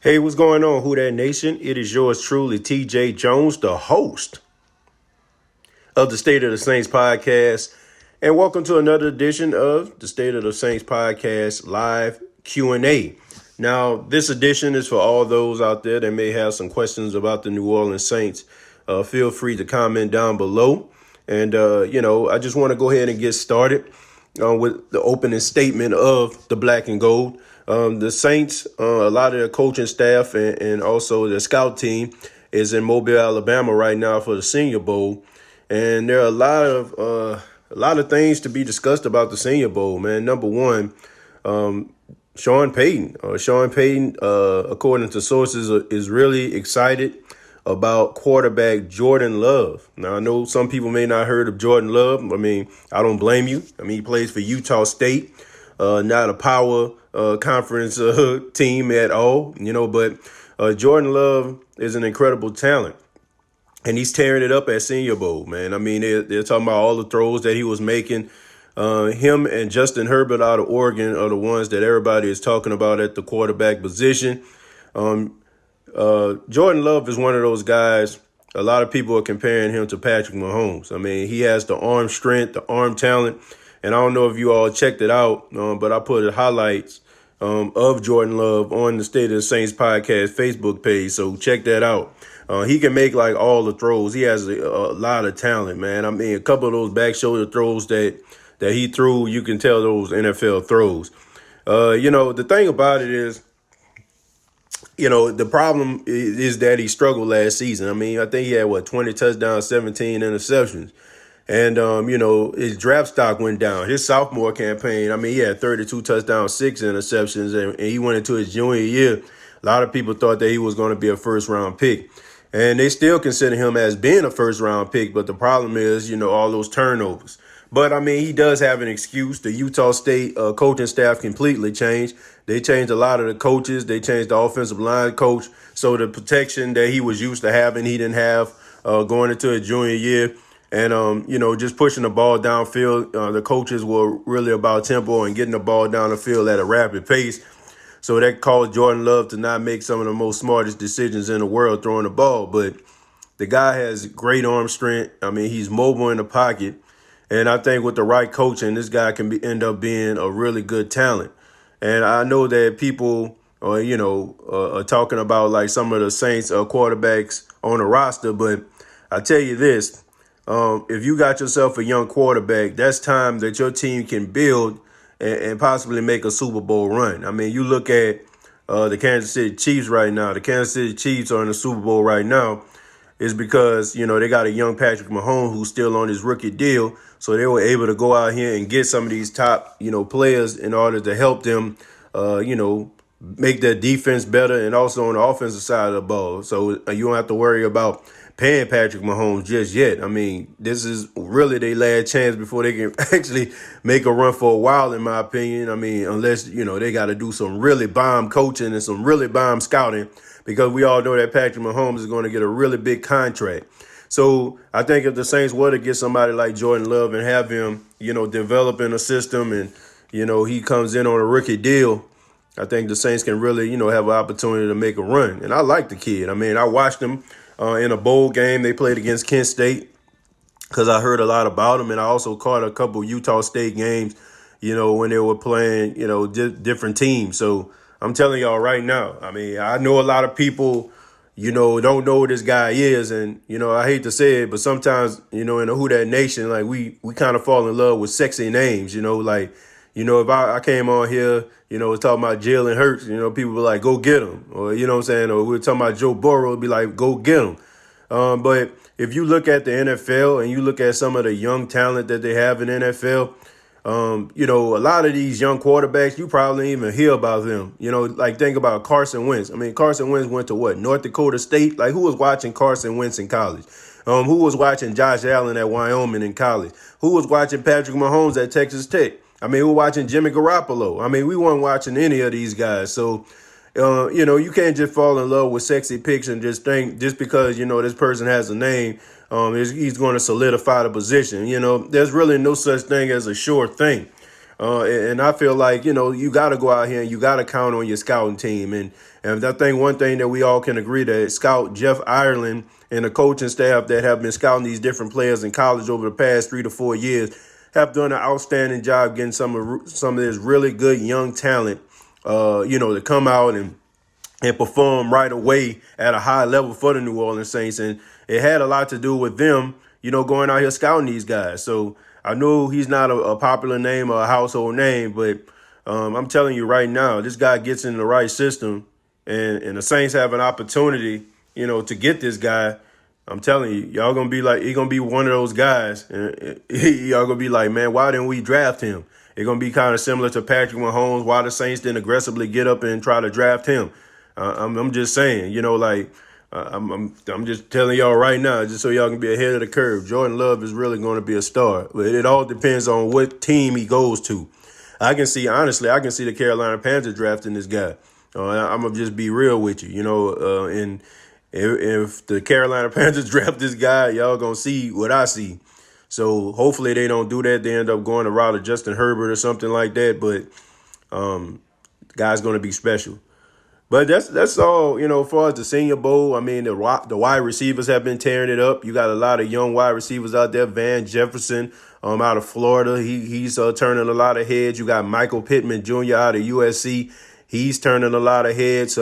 Hey, what's going on, Who Dat Nation? It is yours truly, TJ Jones, the host of the State of the Saints podcast. And welcome to another edition of the State of the Saints podcast live Q&A. Now, this edition is for all those out there that may have some questions about the New Orleans Saints. Feel free to comment down below. And, I just want to go ahead and get started with the opening statement of the Black and Gold. The Saints, a lot of their coaching staff and also the scout team is in Mobile, Alabama right now for the Senior Bowl. And there are a lot of things to be discussed about the Senior Bowl, man. Number one, Sean Payton. According to sources, is really excited about quarterback Jordan Love. Now, I know some people may not heard of Jordan Love. I mean, I don't blame you. I mean, he plays for Utah State, not a power conference team at all, but Jordan Love is an incredible talent. And he's tearing it up at Senior Bowl, man. I mean, they're talking about all the throws that he was making. Him and Justin Herbert out of Oregon are the ones that everybody is talking about at the quarterback position. Jordan Love is one of those guys. A lot of people are comparing him to Patrick Mahomes. I mean, he has the arm strength, the arm talent. And I don't know if you all checked it out, but I put highlights of Jordan Love on the State of the Saints podcast Facebook page. So check that out. He can make like all the throws. He has a lot of talent, man. I mean, a couple of those back shoulder throws that he threw, you can tell those NFL throws. The thing about it is, the problem is that he struggled last season. I mean, I think he had, 20 touchdowns, 17 interceptions. And, his draft stock went down. His sophomore campaign, I mean, he had 32 touchdowns, 6 interceptions, and he went into his junior year. A lot of people thought that he was going to be a first-round pick. And they still consider him as being a first-round pick, but the problem is, all those turnovers. But, I mean, he does have an excuse. The Utah State coaching staff completely changed. They changed a lot of the coaches. They changed the offensive line coach. So the protection that he was used to having, he didn't have going into his junior year. And, just pushing the ball downfield, the coaches were really about tempo and getting the ball down the field at a rapid pace. So that caused Jordan Love to not make some of the most smartest decisions in the world throwing the ball. But the guy has great arm strength. I mean, he's mobile in the pocket. And I think with the right coaching, this guy can end up being a really good talent. And I know that people, are talking about like some of the Saints quarterbacks on the roster. But I tell you this. If you got yourself a young quarterback, that's time that your team can build and possibly make a Super Bowl run. I mean, you look at the Kansas City Chiefs right now. The Kansas City Chiefs are in the Super Bowl right now is because, they got a young Patrick Mahomes who's still on his rookie deal. So they were able to go out here and get some of these top, players in order to help them, make their defense better and also on the offensive side of the ball. So you don't have to worry about paying Patrick Mahomes just yet. I mean, this is really their last chance before they can actually make a run for a while, in my opinion. I mean, unless, they got to do some really bomb coaching and some really bomb scouting, because we all know that Patrick Mahomes is going to get a really big contract. So I think if the Saints were to get somebody like Jordan Love and have him, develop in a system and, he comes in on a rookie deal, I think the Saints can really, have an opportunity to make a run. And I like the kid. I mean, I watched him in a bowl game they played against Kent State because I heard a lot about him. And I also caught a couple Utah State games, when they were playing, different teams. So I'm telling y'all right now, I mean, I know a lot of people, don't know who this guy is. And, I hate to say it, but sometimes, in the Who Dat Nation, like we kind of fall in love with sexy names, if I came on here, talking about Jalen Hurts, people were like, go get him. Or, what I'm saying? Or we were talking about Joe Burrow, it'd be like, go get him. But if you look at the NFL and you look at some of the young talent that they have in the NFL, a lot of these young quarterbacks, you probably even hear about them. Like think about Carson Wentz. I mean, Carson Wentz went to what? North Dakota State? Like who was watching Carson Wentz in college? Who was watching Josh Allen at Wyoming in college? Who was watching Patrick Mahomes at Texas Tech? I mean, we're watching Jimmy Garoppolo. I mean, we weren't watching any of these guys. So, you can't just fall in love with sexy pics and just think just because, this person has a name, he's going to solidify the position. There's really no such thing as a sure thing. And I feel like, you got to go out here and you got to count on your scouting team. And I think one thing that we all can agree that scout Jeff Ireland and the coaching staff that have been scouting these different players in college over the past 3 to 4 years have done an outstanding job getting some of this really good young talent, to come out and perform right away at a high level for the New Orleans Saints. And it had a lot to do with them, going out here scouting these guys. So I know he's not a popular name or a household name, but I'm telling you right now, this guy gets in the right system and the Saints have an opportunity, to get this guy. I'm telling you, y'all going to be like, he's going to be one of those guys. And y'all going to be like, man, why didn't we draft him? It's going to be kind of similar to Patrick Mahomes, why the Saints didn't aggressively get up and try to draft him. I'm just saying, I'm just telling y'all right now, just so y'all can be ahead of the curve. Jordan Love is really going to be a star. But it all depends on what team he goes to. I can see the Carolina Panthers drafting this guy. I'm going to just be real with you, and if the Carolina Panthers draft this guy, y'all going to see what I see. So hopefully they don't do that. They end up going the route of Justin Herbert or something like that. But the guy's going to be special. But that's all, as far as the Senior Bowl. I mean, the wide receivers have been tearing it up. You got a lot of young wide receivers out there. Van Jefferson out of Florida, he's turning a lot of heads. You got Michael Pittman Jr. out of USC. He's turning a lot of heads.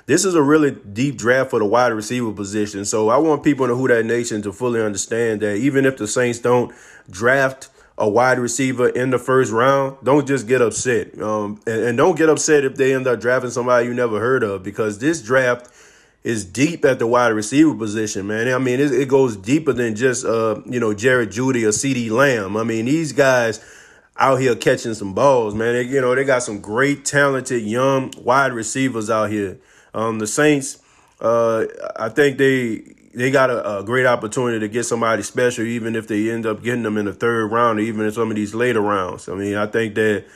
This is a really deep draft for the wide receiver position. So I want people in the Who Dat Nation to fully understand that even if the Saints don't draft a wide receiver in the first round, don't just get upset. And don't get upset if they end up drafting somebody you never heard of, because this draft is deep at the wide receiver position, man. I mean, it goes deeper than just, Jared Jeudy or CeeDee Lamb. I mean, these guys out here catching some balls, man. They got some great, talented, young wide receivers out here. The Saints, I think they got a great opportunity to get somebody special, even if they end up getting them in the third round or even in some of these later rounds. I mean, I think that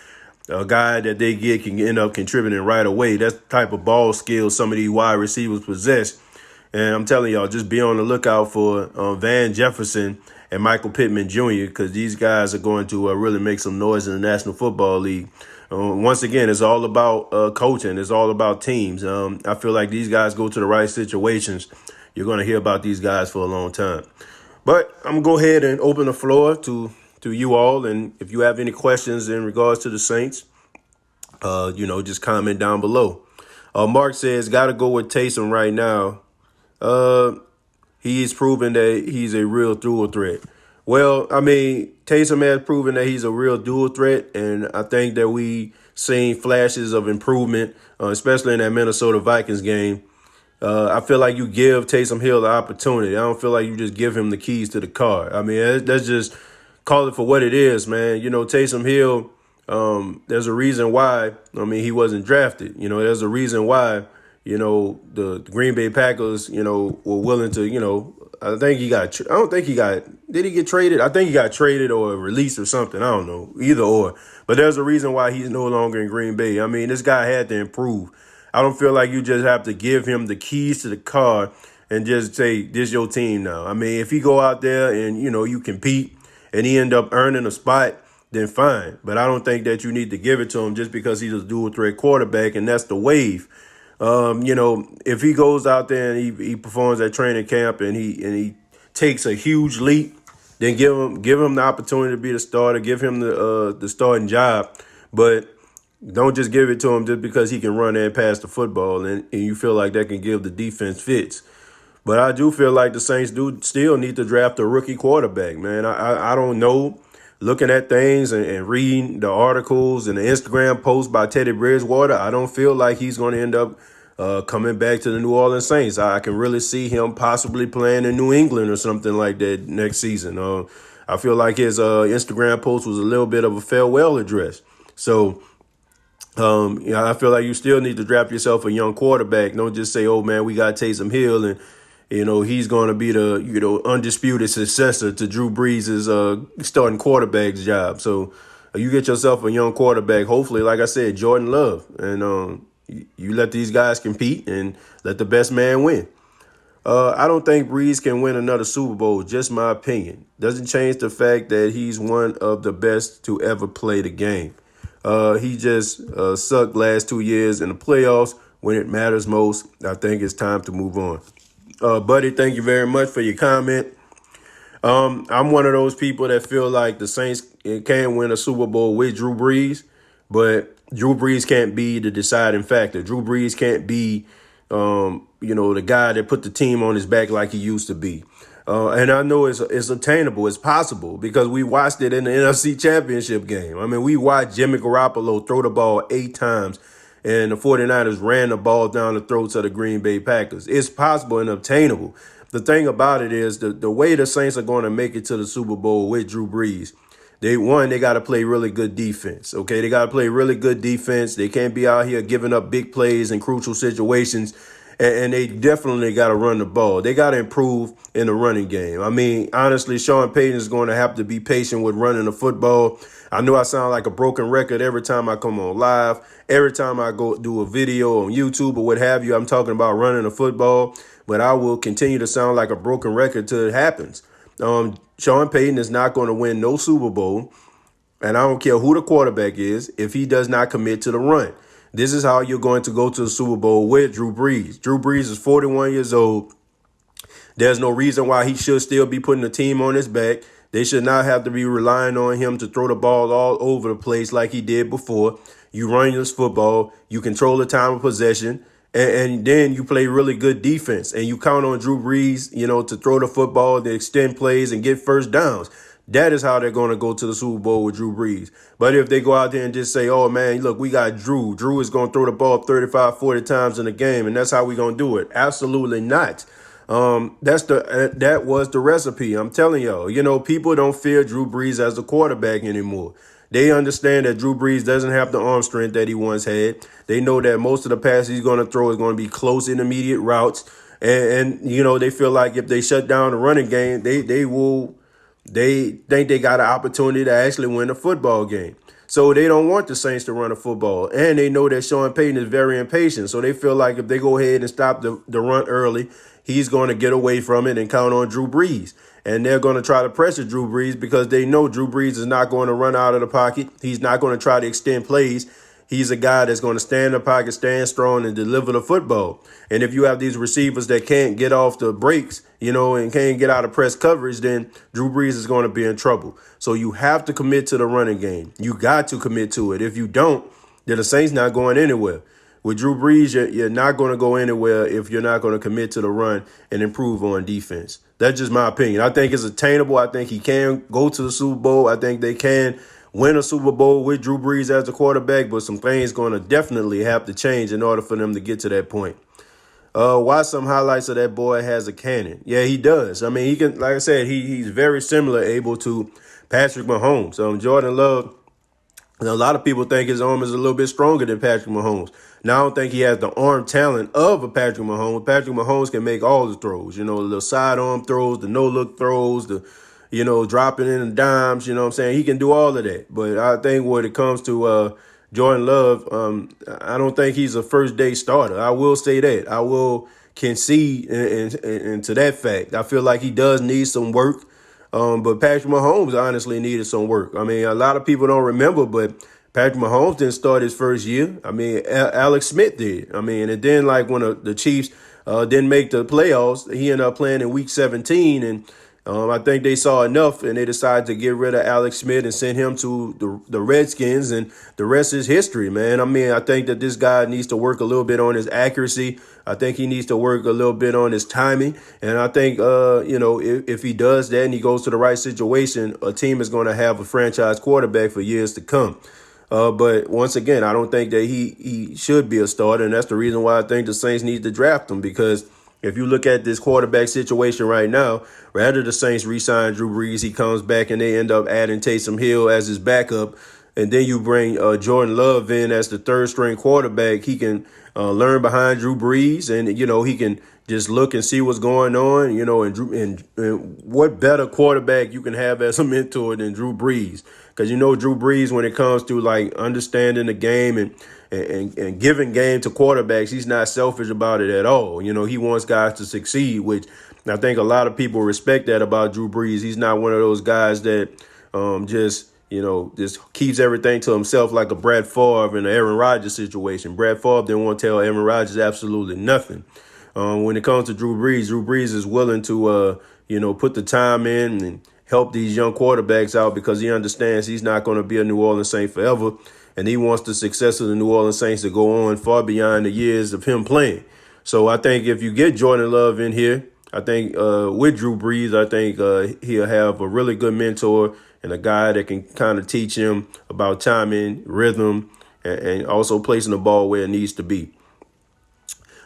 a guy that they get can end up contributing right away. That's the type of ball skills some of these wide receivers possess. And I'm telling y'all, just be on the lookout for Van Jefferson and Michael Pittman Jr., because these guys are going to really make some noise in the National Football League. Once again, it's all about coaching. It's all about teams. I feel like these guys go to the right situations. You're going to hear about these guys for a long time. But I'm going to go ahead and open the floor to you all. And if you have any questions in regards to the Saints, just comment down below. Mark says, got to go with Taysom right now. He's proven that he's a real dual threat. Well, I mean, Taysom has proven that he's a real dual threat, and I think that we seen flashes of improvement, especially in that Minnesota Vikings game. I feel like you give Taysom Hill the opportunity. I don't feel like you just give him the keys to the car. I mean, that's just call it for what it is, man. Taysom Hill, there's a reason why, he wasn't drafted. There's a reason why, the Green Bay Packers, were willing to, did he get traded? I think he got traded or released or something. I don't know, either or. But there's a reason why he's no longer in Green Bay. I mean, this guy had to improve. I don't feel like you just have to give him the keys to the car and just say, this your team now. I mean, if he go out there and, you compete and he end up earning a spot, then fine. But I don't think that you need to give it to him just because he's a dual threat quarterback, and that's the wave. If he goes out there and he performs at training camp and he takes a huge leap, then give him the opportunity to be the starter, give him the starting job. But don't just give it to him just because he can run and pass the football and you feel like that can give the defense fits. But I do feel like the Saints do still need to draft a rookie quarterback, man. I don't know. Looking at things and reading the articles and the Instagram posts by Teddy Bridgewater, I don't feel like he's going to end up coming back to the New Orleans Saints. I can really see him possibly playing in New England or something like that next season. I feel like his Instagram post was a little bit of a farewell address. So, I feel like you still need to draft yourself a young quarterback. Don't just say, oh, man, we got Taysom Hill and he's going to be the, undisputed successor to Drew Brees' starting quarterback's job. So you get yourself a young quarterback, hopefully, like I said, Jordan Love. And you let these guys compete and let the best man win. I don't think Brees can win another Super Bowl, just my opinion. Doesn't change the fact that he's one of the best to ever play the game. He just sucked last 2 years in the playoffs when it matters most. I think it's time to move on. Buddy, thank you very much for your comment. I'm one of those people that feel like the Saints can win a Super Bowl with Drew Brees, but Drew Brees can't be the deciding factor. Drew Brees can't be, the guy that put the team on his back like he used to be. And I know it's attainable, it's possible, because we watched it in the NFC Championship game. I mean, we watched Jimmy Garoppolo throw the ball 8 times, and the 49ers ran the ball down the throats of the Green Bay Packers. It's possible and obtainable. The thing about it is the way the Saints are going to make it to the Super Bowl with Drew Brees, they got to play really good defense. Okay, they got to play really good defense. They can't be out here giving up big plays in crucial situations. And they definitely got to run the ball. They got to improve in the running game. I mean, honestly, Sean Payton is going to have to be patient with running the football. I know I sound like a broken record every time I come on live. Every time I go do a video on YouTube or what have you, I'm talking about running the football. But I will continue to sound like a broken record till it happens. Sean Payton is not going to win no Super Bowl, and I don't care who the quarterback is, if he does not commit to the run. This is how you're going to go to the Super Bowl with Drew Brees. Drew Brees is 41 years old. There's no reason why he should still be putting the team on his back. They should not have to be relying on him to throw the ball all over the place like he did before. You run this football, you control the time of possession, and then you play really good defense. And you count on Drew Brees, to throw the football, to extend plays, and get first downs. That is how they're going to go to the Super Bowl with Drew Brees. But if they go out there and just say, oh, man, look, we got Drew. Drew is going to throw the ball 35, 40 times in a game, and that's how we're going to do it. Absolutely not. That was the recipe. I'm telling y'all, people don't fear Drew Brees as a quarterback anymore. They understand that Drew Brees doesn't have the arm strength that he once had. They know that most of the passes he's going to throw is going to be close intermediate routes. And they feel like if they shut down the running game, they think they got an opportunity to actually win a football game. So they don't want the Saints to run a football. And they know that Sean Payton is very impatient. So they feel like if they go ahead and stop the run early, he's going to get away from it and count on Drew Brees. And they're going to try to pressure Drew Brees because they know Drew Brees is not going to run out of the pocket. He's not going to try to extend plays. He's a guy that's going to stand in the pocket, stand strong, and deliver the football. And if you have these receivers that can't get off the breaks, and can't get out of press coverage, then Drew Brees is going to be in trouble. So you have to commit to the running game. You got to commit to it. If you don't, then the Saints not going anywhere. With Drew Brees, you're not going to go anywhere if you're not going to commit to the run and improve on defense. That's just my opinion. I think it's attainable. I think he can go to the Super Bowl. I think they can win a Super Bowl with Drew Brees as the quarterback, but some things going to definitely have to change in order for them to get to that point. Watch some highlights of that boy has a cannon. Yeah, he does. I mean, he can, like I said, he's very similar, able to Patrick Mahomes. Jordan Love, and a lot of people think his arm is a little bit stronger than Patrick Mahomes. Now, I don't think he has the arm talent of a Patrick Mahomes. Patrick Mahomes can make all the throws, the little sidearm throws, the no-look throws, the dropping in the dimes, He can do all of that. But I think when it comes to Jordan Love, I don't think he's a first-day starter. I will say that. I will concede into that fact. I feel like he does need some work. But Patrick Mahomes honestly needed some work. I mean, a lot of people don't remember, but Patrick Mahomes didn't start his first year. I mean, Alex Smith did. I mean, and then when the Chiefs didn't make the playoffs, he ended up playing in Week 17, and I think they saw enough, and they decided to get rid of Alex Smith and send him to the Redskins, and the rest is history, man. I mean, I think that this guy needs to work a little bit on his accuracy. I think he needs to work a little bit on his timing, and I think, if he does that and he goes to the right situation, a team is going to have a franchise quarterback for years to come. But once again, I don't think that he should be a starter, and that's the reason why I think the Saints need to draft him, because if you look at this quarterback situation right now, rather the Saints re-sign Drew Brees, he comes back and they end up adding Taysom Hill as his backup. And then you bring Jordan Love in as the third-string quarterback. He can learn behind Drew Brees, and, he can just look and see what's going on, and what better quarterback you can have as a mentor than Drew Brees. Because, Drew Brees, when it comes to, understanding the game and giving game to quarterbacks, he's not selfish about it at all. He wants guys to succeed, which I think a lot of people respect that about Drew Brees. He's not one of those guys that just just keeps everything to himself like a Brett Favre and an Aaron Rodgers situation. Brett Favre didn't want to tell Aaron Rodgers absolutely nothing. When it comes to Drew Brees is willing to, put the time in and help these young quarterbacks out because he understands he's not going to be a New Orleans Saint forever. And he wants the success of the New Orleans Saints to go on far beyond the years of him playing. So I think if you get Jordan Love in here, I think with Drew Brees, I think he'll have a really good mentor and a guy that can kind of teach him about timing, rhythm, and also placing the ball where it needs to be.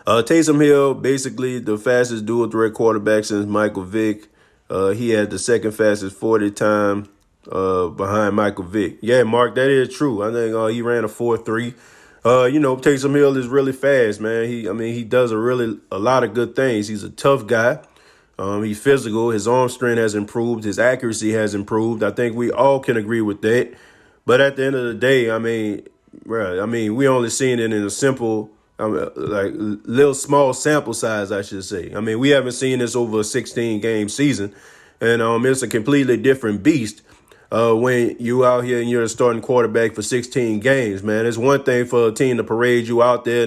Taysom Hill, basically the fastest dual threat quarterback since Michael Vick. He had the second fastest 40 time behind Michael Vick. Yeah, Mark, that is true. I think he ran a 4.3. Taysom Hill is really fast, man. He does a lot of good things. He's a tough guy. He's physical. His arm strength has improved. His accuracy has improved. I think we all can agree with that. But at the end of the day, we only seen it in a simple, little small sample size, I should say. We haven't seen this over a 16-game season. And it's a completely different beast when you out here and you're a starting quarterback for 16 games, man. It's one thing for a team to parade you out there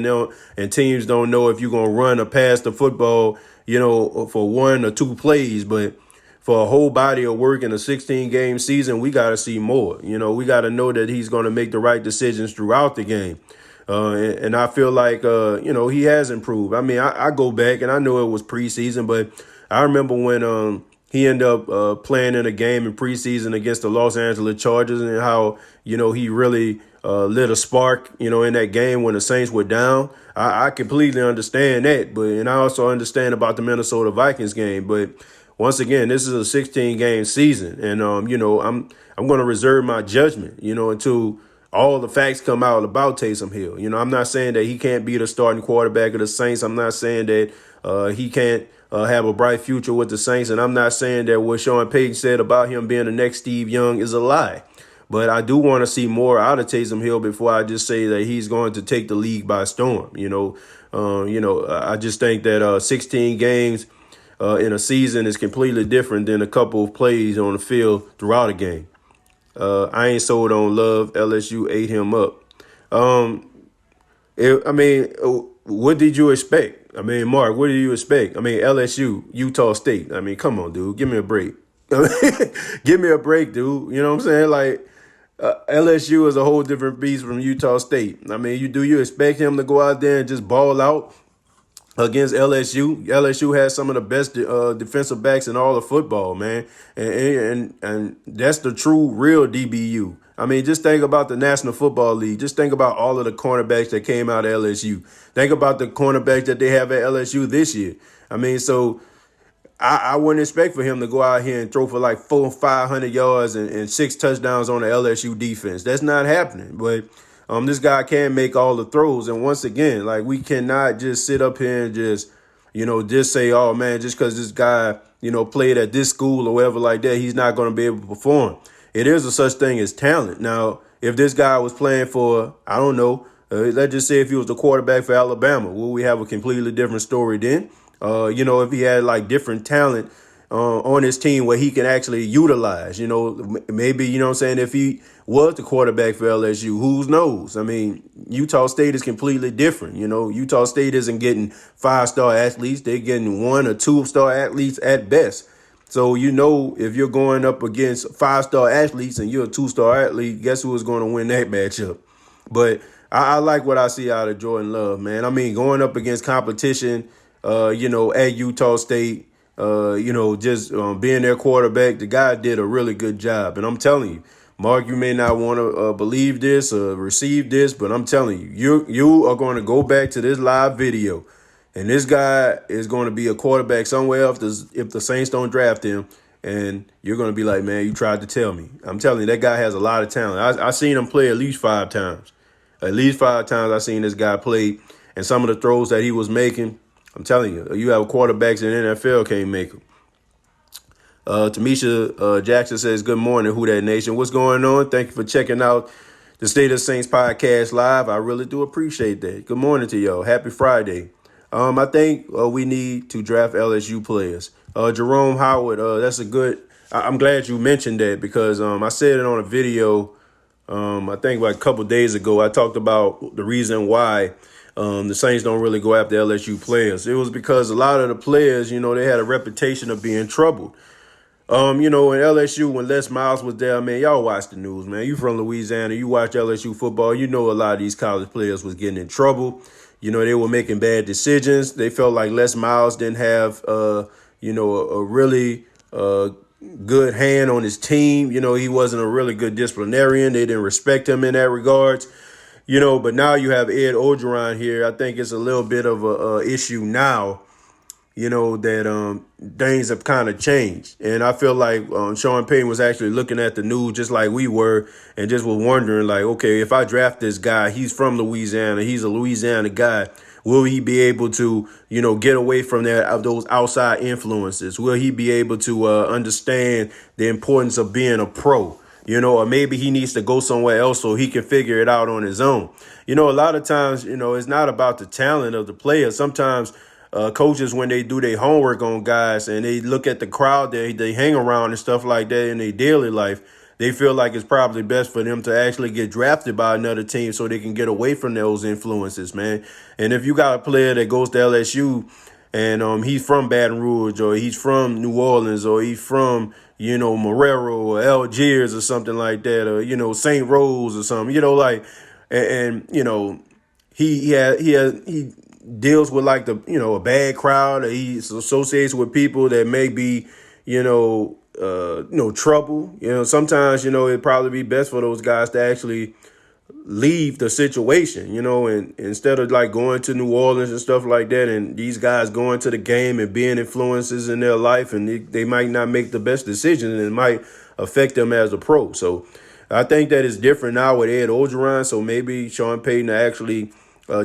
and teams don't know if you're going to run or pass the football, for 1 or 2 plays. But for a whole body of work in a 16-game season, we got to see more. We got to know that he's going to make the right decisions throughout the game. And I feel like, he has improved. I go back and I know it was preseason, but I remember when he ended up playing in a game in preseason against the Los Angeles Chargers and how, he really lit a spark, in that game when the Saints were down. I completely understand that. And I also understand about the Minnesota Vikings game. But once again, this is a 16-game season. And, I'm going to reserve my judgment, until all the facts come out about Taysom Hill. I'm not saying that he can't be the starting quarterback of the Saints. I'm not saying that he can't have a bright future with the Saints. And I'm not saying that what Sean Payton said about him being the next Steve Young is a lie. But I do want to see more out of Taysom Hill before I just say that he's going to take the league by storm. I just think that 16 games in a season is completely different than a couple of plays on the field throughout a game. I ain't sold on Love. LSU ate him up. What did you expect? Mark, what did you expect? LSU, Utah State. Come on, dude. Give me a break. Give me a break, dude. You know what I'm saying? Like, LSU is a whole different beast from Utah State. Do you expect him to go out there and just ball out against LSU? LSU has some of the best defensive backs in all of football, man. And that's the true, real DBU. Just think about the National Football League. Just think about all of the cornerbacks that came out of LSU. Think about the cornerbacks that they have at LSU this year. So I wouldn't expect for him to go out here and throw for like 400 or 500 yards and 6 touchdowns on the LSU defense. That's not happening. But this guy can make all the throws. And once again, like, we cannot just sit up here and just say, oh, man, just because this guy, played at this school or whatever like that, he's not going to be able to perform. It is a such thing as talent. Now, if this guy was playing for, I don't know, let's just say if he was the quarterback for Alabama, will we have a completely different story then? If he had like different talent on his team where he can actually utilize, maybe, if he was the quarterback for LSU, who knows? Utah State is completely different. Utah State isn't getting 5-star athletes. They're getting 1 or 2-star athletes at best. So, if you're going up against 5-star athletes and you're a 2-star athlete, guess who is going to win that matchup? But I like what I see out of Jordan Love, man. Going up against competition, at Utah State, being their quarterback, the guy did a really good job. And I'm telling you, Mark, you may not want to believe this or receive this, but I'm telling you, you are going to go back to this live video. And this guy is going to be a quarterback somewhere else if the Saints don't draft him. And you're going to be like, man, you tried to tell me. I'm telling you, that guy has a lot of talent. I seen him play at least 5 times. At least 5 times I seen this guy play. And some of the throws that he was making, I'm telling you, you have quarterbacks in the NFL can't make them. Tamisha Jackson says, good morning, Who Dat Nation. What's going on? Thank you for checking out the State of Saints podcast live. I really do appreciate that. Good morning to y'all. Happy Friday. I think we need to draft LSU players. Jerome Howard, that's a good I'm glad you mentioned that because I said it on a video. I think like a couple days ago, I talked about the reason why the Saints don't really go after LSU players. It was because a lot of the players, they had a reputation of being troubled. In LSU, when Les Miles was there, man, y'all watch the news, man. You from Louisiana, you watch LSU football, a lot of these college players was getting in trouble. They were making bad decisions. They felt like Les Miles didn't have, a really good hand on his team. He wasn't a really good disciplinarian. They didn't respect him in that regards. But now you have Ed Orgeron here. I think it's a little bit of a issue now, that things have kind of changed. And I feel like Sean Payton was actually looking at the news just like we were and just was wondering, like, okay, if I draft this guy, he's from Louisiana, he's a Louisiana guy, will he be able to, get away from those outside influences? Will he be able to understand the importance of being a pro? Or maybe he needs to go somewhere else so he can figure it out on his own. A lot of times, it's not about the talent of the player. Sometimes coaches, when they do their homework on guys and they look at the crowd they hang around and stuff like that in their daily life, they feel like it's probably best for them to actually get drafted by another team so they can get away from those influences, man. And if you got a player that goes to LSU and he's from Baton Rouge or he's from New Orleans or he's from, Marrero or Algiers or something like that, or, St. Rose or something, he deals with like a bad crowd, or he associates with people that may be, trouble. Sometimes, it'd probably be best for those guys to actually leave the situation, and instead of like going to New Orleans and stuff like that, and these guys going to the game and being influences in their life, and they might not make the best decision, and it might affect them as a pro. So I think that it's different now with Ed Orgeron. So maybe Sean Payton actually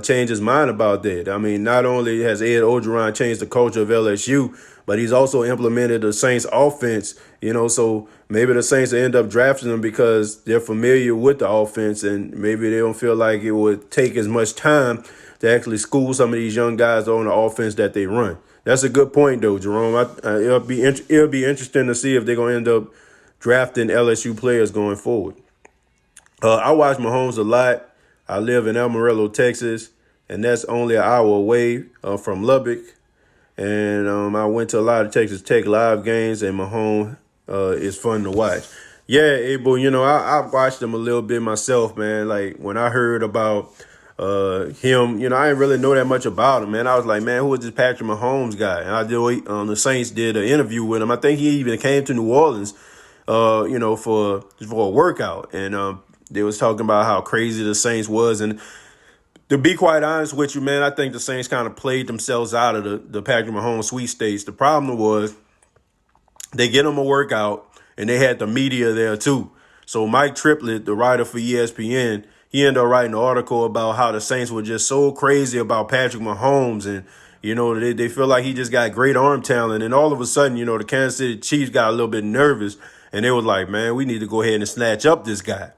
change his mind about that. I mean, not only has Ed Orgeron changed the culture of LSU, but he's also implemented the Saints offense, so maybe the Saints will end up drafting him because they're familiar with the offense and maybe they don't feel like it would take as much time to actually school some of these young guys on the offense that they run. That's a good point, though, Jerome. It'll be interesting to see if they're going to end up drafting LSU players going forward. I watch Mahomes a lot. I live in Amarillo, Texas, and that's only an hour away from Lubbock. And I went to a lot of Texas Tech live games, and Mahomes is fun to watch. Yeah, Abel, I watched him a little bit myself, man. Like, when I heard about him, I didn't really know that much about him, man. I was like, man, who is this Patrick Mahomes guy? And the Saints did an interview with him. I think he even came to New Orleans, for a workout. And they was talking about how crazy the Saints was. And to be quite honest with you, man, I think the Saints kind of played themselves out of the Patrick Mahomes sweepstakes. The problem was they get him a workout, and they had the media there too. So Mike Triplett, the writer for ESPN, he ended up writing an article about how the Saints were just so crazy about Patrick Mahomes. And, they feel like he just got great arm talent. And all of a sudden, the Kansas City Chiefs got a little bit nervous. And they was like, man, we need to go ahead and snatch up this guy.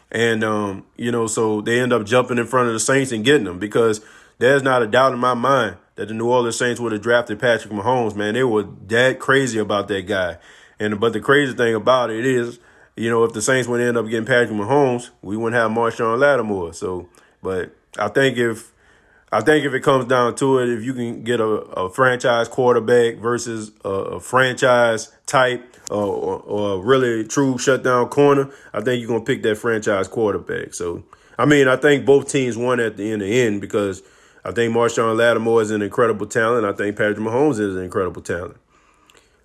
And, so they end up jumping in front of the Saints and getting them because there's not a doubt in my mind that the New Orleans Saints would have drafted Patrick Mahomes, man. They were that crazy about that guy. But the crazy thing about it is, if the Saints would end up getting Patrick Mahomes, we wouldn't have Marshawn Lattimore. So, but I think if it comes down to it, if you can get a franchise quarterback versus a franchise type or a really true shutdown corner, I think you're going to pick that franchise quarterback. So, I think both teams won at the end because I think Marshawn Lattimore is an incredible talent. I think Patrick Mahomes is an incredible talent.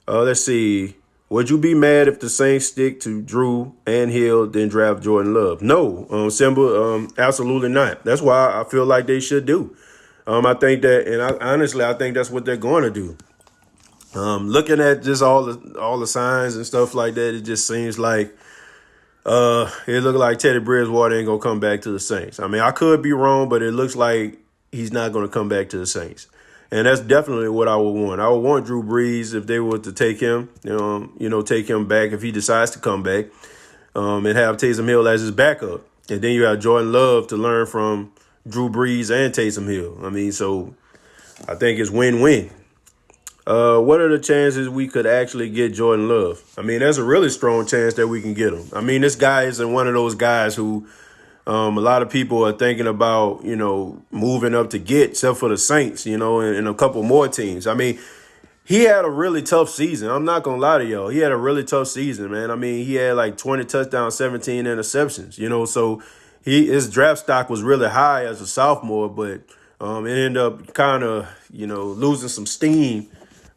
Let's see. Would you be mad if the Saints stick to Drew and Hill, then draft Jordan Love? No, Simba, absolutely not. That's why I feel like they should do. I think that, and honestly, I think that's what they're going to do. Looking at just all the signs and stuff like that, it just seems like it looks like Teddy Bridgewater ain't gonna come back to the Saints. I mean, I could be wrong, but it looks like he's not gonna come back to the Saints. And that's definitely what I would want. I would want Drew Brees if they were to take him, take him back if he decides to come back, and have Taysom Hill as his backup. And then you have Jordan Love to learn from Drew Brees and Taysom Hill. I mean, so I think it's win-win. What are the chances we could actually get Jordan Love? I mean, there's a really strong chance that we can get him. I mean, this guy isn't one of those guys who a lot of people are thinking about, moving up to get, except for the Saints, and a couple more teams. I mean, he had a really tough season. I'm not going to lie to y'all. He had a really tough season, man. I mean, he had like 20 touchdowns, 17 interceptions, so his draft stock was really high as a sophomore, but it ended up kind of, losing some steam.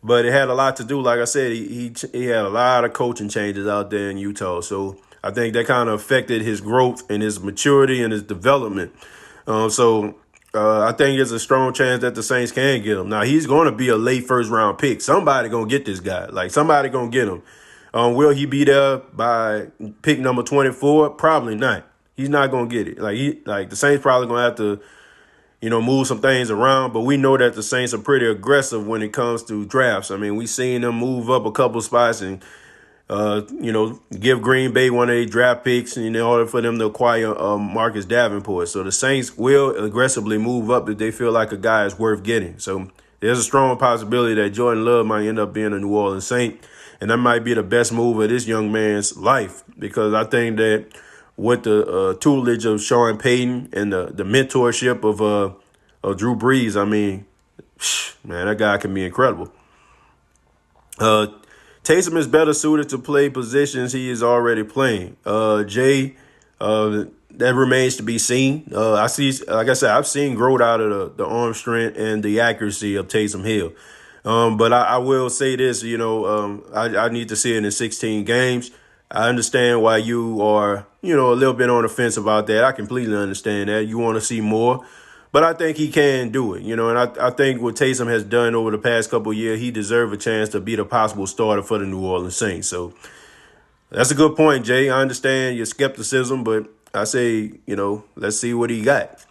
But it had a lot to do, like I said, he had a lot of coaching changes out there in Utah. So I think that kind of affected his growth and his maturity and his development. I think there's a strong chance that the Saints can get him. Now, he's going to be a late first-round pick. Somebody going to get this guy. Like, somebody going to get him. Will he be there by pick number 24? Probably not. He's not going to get it. Like the Saints probably going to have to, move some things around. But we know that the Saints are pretty aggressive when it comes to drafts. I mean, we've seen them move up a couple spots and give Green Bay one of their draft picks in order for them to acquire Marcus Davenport. So the Saints will aggressively move up if they feel like a guy is worth getting. So there's a strong possibility that Jordan Love might end up being a New Orleans Saint. And that might be the best move of this young man's life, because I think that with the tutelage of Sean Payton and the mentorship of Drew Brees, I mean, man, that guy can be incredible. Taysom is better suited to play positions he is already playing. Jay, that remains to be seen. Like I said, I've seen growth out of the arm strength and the accuracy of Taysom Hill. But I will say this, I need to see it in 16 games. I understand why you are, a little bit on the fence about that. I completely understand that. You want to see more. But I think he can do it, and I think what Taysom has done over the past couple of years, he deserves a chance to be the possible starter for the New Orleans Saints. So that's a good point, Jay. I understand your skepticism, but I say, let's see what he got.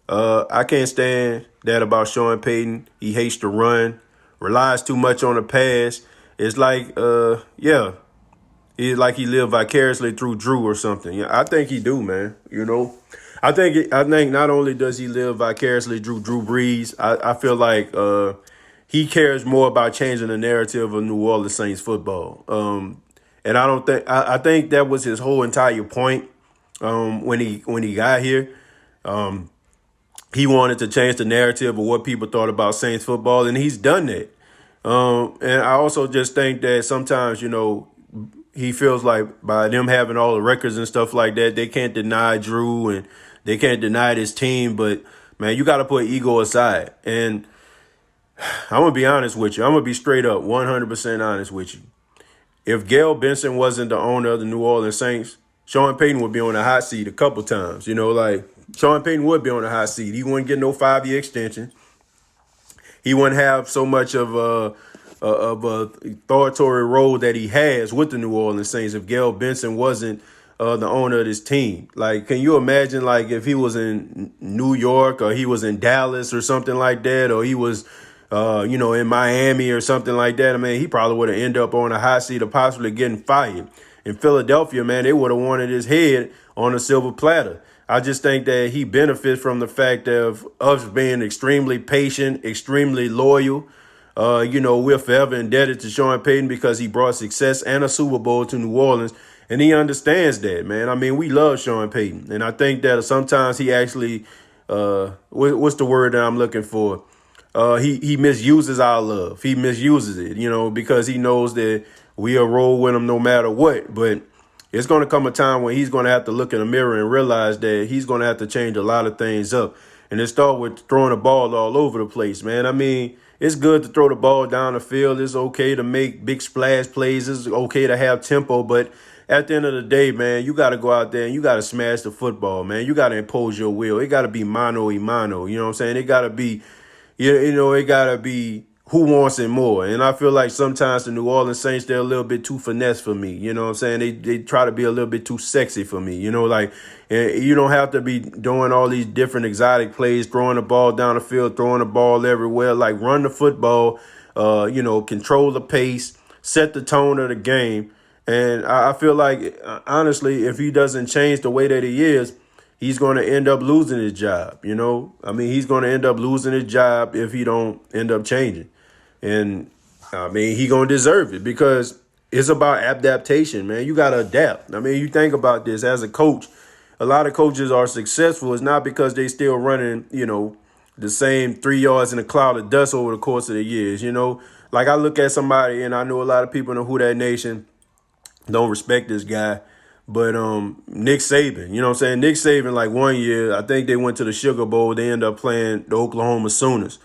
I can't stand that about Sean Payton. He hates to run, relies too much on the pass. It's like, it's like he lived vicariously through Drew or something. Yeah, I think he do, man. I think not only does he live vicariously through Drew Brees, I feel like he cares more about changing the narrative of New Orleans Saints football. And I think that was his whole entire point when he got here. He wanted to change the narrative of what people thought about Saints football, and he's done that. And I also just think that sometimes, he feels like by them having all the records and stuff like that, they can't deny Drew and they can't deny this team. But, man, you got to put ego aside. And I'm going to be honest with you. I'm going to be straight up 100% honest with you. If Gail Benson wasn't the owner of the New Orleans Saints, Sean Payton would be on the hot seat a couple times. Sean Payton would be on the hot seat. He wouldn't get no 5-year extension. He wouldn't have so much of a authoritative role that he has with the New Orleans Saints if Gail Benson wasn't the owner of this team. Like, can you imagine, like, if he was in New York or he was in Dallas or something like that, or he was, in Miami or something like that? I mean, he probably would have ended up on a hot seat or possibly getting fired. In Philadelphia, man, they would have wanted his head on a silver platter. I just think that he benefits from the fact of us being extremely patient, extremely loyal. We're forever indebted to Sean Payton because he brought success and a Super Bowl to New Orleans, and he understands that, man. I mean, we love Sean Payton, and I think that sometimes he actually, what's the word that I'm looking for? He misuses our love. He misuses it, because he knows that we'll roll with him no matter what. But it's going to come a time when he's going to have to look in the mirror and realize that he's going to have to change a lot of things up. And it start with throwing the ball all over the place, man. I mean, it's good to throw the ball down the field. It's okay to make big splash plays. It's okay to have tempo. But at the end of the day, man, you got to go out there and you got to smash the football, man. You got to impose your will. It got to be mano y mano. You know what I'm saying? It got to be, it got to be who wants it more. And I feel like sometimes the New Orleans Saints, they're a little bit too finesse for me. You know what I'm saying? They try to be a little bit too sexy for me. You don't have to be doing all these different exotic plays, throwing the ball down the field, throwing the ball everywhere. Like, run the football, control the pace, set the tone of the game. And I feel like, honestly, if he doesn't change the way that he is, he's going to end up losing his job. He's going to end up losing his job if he don't end up changing. And I mean, he gonna deserve it because it's about adaptation, man. You gotta adapt. I mean, you think about this as a coach. A lot of coaches are successful. It's not because they still running, the same 3 yards in a cloud of dust over the course of the years. Like I look at somebody, and I know a lot of people in the Who Dat Nation don't respect this guy, but Nick Saban, you know what I'm saying? Nick Saban, like 1 year, I think they went to the Sugar Bowl. They ended up playing the Oklahoma Sooners.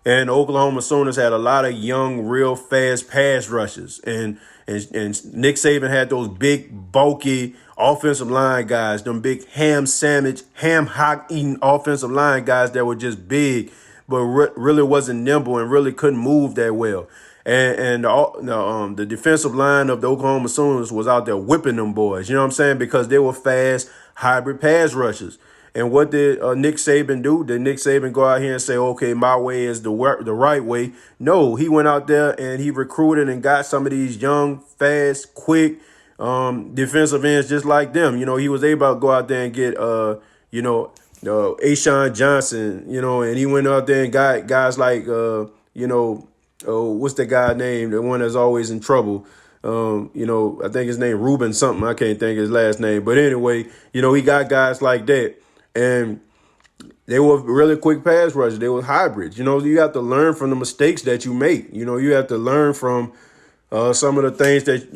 And the Oklahoma Sooners had a lot of young, real fast pass rushers. And Nick Saban had those big, bulky offensive line guys, them big ham sandwich, ham hock eating offensive line guys that were just big, but really wasn't nimble and really couldn't move that well. And the defensive line of the Oklahoma Sooners was out there whipping them boys, you know what I'm saying? Because they were fast, hybrid pass rushers. And what did Nick Saban do? Did Nick Saban go out here and say, okay, my way is the right way? No, he went out there and he recruited and got some of these young, fast, quick defensive ends just like them. He was able to go out there and get, Ashawn Johnson, and he went out there and got guys like, what's the guy name? The one that's always in trouble. I think his name Ruben something. I can't think his last name. But anyway, he got guys like that. And they were really quick pass rushers. They were hybrids. You have to learn from the mistakes that you make. You have to learn from some of the things that,